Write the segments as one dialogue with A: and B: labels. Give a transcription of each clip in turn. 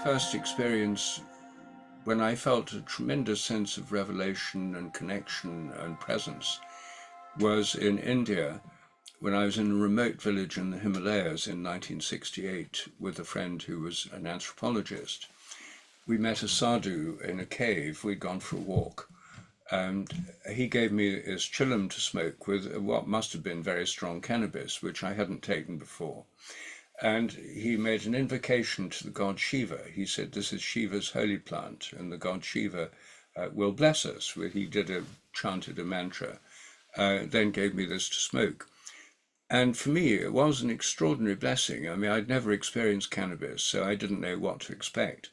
A: first experience when I felt a tremendous sense of revelation and connection and presence was in India when I was in a remote village in the Himalayas in 1968 with a friend who was an anthropologist. We met a sadhu in a cave. We'd gone for a walk, and he gave me his chillum to smoke with what must have been very strong cannabis, which I hadn't taken before. And he made an invocation to the god Shiva. He said, this is Shiva's holy plant, and the god Shiva will bless us. He chanted a mantra, then gave me this to smoke. And for me, it was an extraordinary blessing. I mean, I'd never experienced cannabis, so I didn't know what to expect.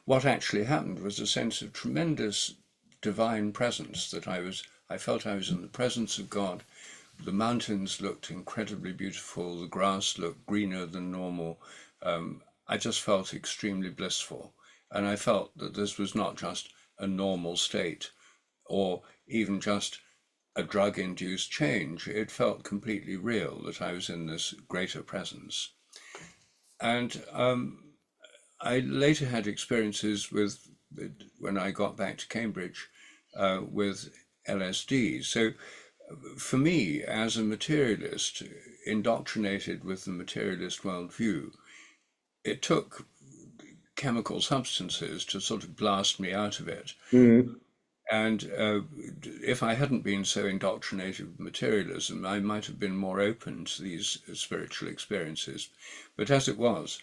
A: What actually happened was a sense of tremendous divine presence, that I felt I was in the presence of God. The mountains looked incredibly beautiful. The grass looked greener than normal. I just felt extremely blissful. And I felt that this was not just a normal state or even just a drug-induced change. It felt completely real that I was in this greater presence. And I later had experiences when I got back to Cambridge, with LSD. So for me, as a materialist, indoctrinated with the materialist worldview, it took chemical substances to sort of blast me out of it.
B: Mm.
A: And if I hadn't been so indoctrinated with materialism, I might have been more open to these spiritual experiences. But as it was,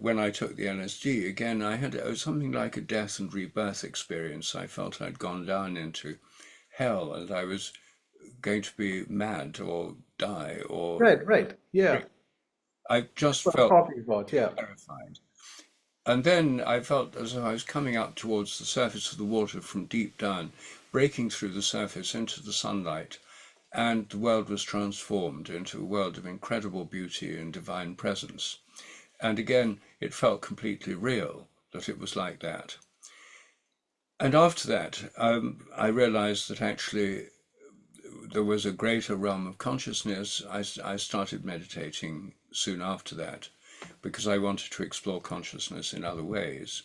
A: when I took the LSD, again, I had something like a death and rebirth experience. I felt I'd gone down into hell and I was going to be mad or die or
B: Right. Yeah.
A: I just
B: What I'm
A: felt
B: talking about. Yeah.
A: terrified. And then I felt as though I was coming up towards the surface of the water from deep down, breaking through the surface into the sunlight, and the world was transformed into a world of incredible beauty and divine presence. And again, it felt completely real that it was like that. And after that, I realized that actually there was a greater realm of consciousness. I started meditating soon after that because I wanted to explore consciousness in other ways.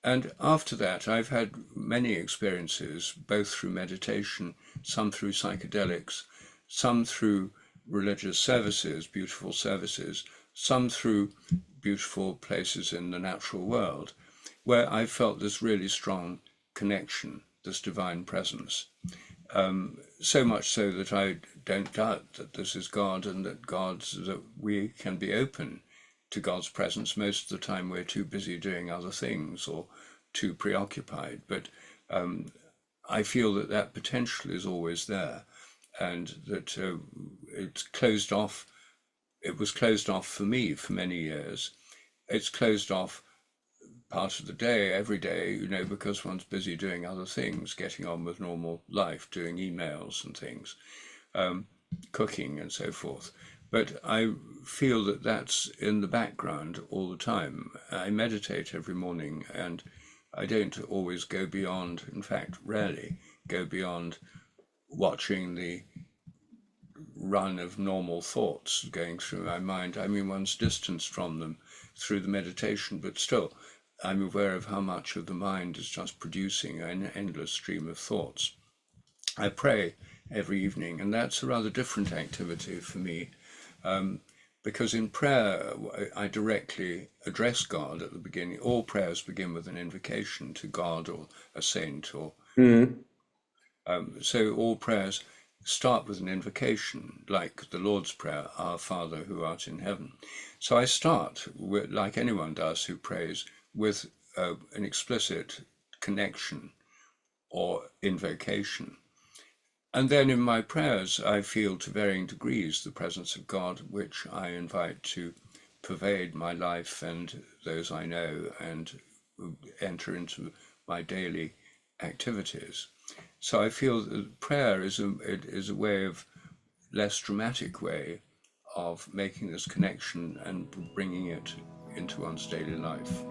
A: And after that, I've had many experiences, both through meditation, some through psychedelics, some through religious services, beautiful services, some through beautiful places in the natural world, where I felt this really strong connection, this divine presence. So much so that I don't doubt that this is God and that we can be open to God's presence. Most of the time we're too busy doing other things or too preoccupied, but I feel that potential is always there, and that it's closed off. It was closed off for me for many years. It's closed off part of the day, every day, because one's busy doing other things, getting on with normal life, doing emails and things, cooking and so forth. But I feel that that's in the background all the time. I meditate every morning and I don't always go beyond, in fact, rarely go beyond watching the run of normal thoughts going through my mind. I mean, one's distanced from them through the meditation, but still, I'm aware of how much of the mind is just producing an endless stream of thoughts. I pray every evening, and that's a rather different activity for me, because in prayer, I directly address God at the beginning. All prayers begin with an invocation to God or a saint, or
B: Mm.
A: so all prayers start with an invocation, like the Lord's Prayer, Our Father who art in heaven. So I start, like anyone does who prays, with an explicit connection or invocation. And then in my prayers, I feel to varying degrees the presence of God, which I invite to pervade my life and those I know and enter into my daily activities. So I feel that prayer is a way of less dramatic way of making this connection and bringing it into one's daily life.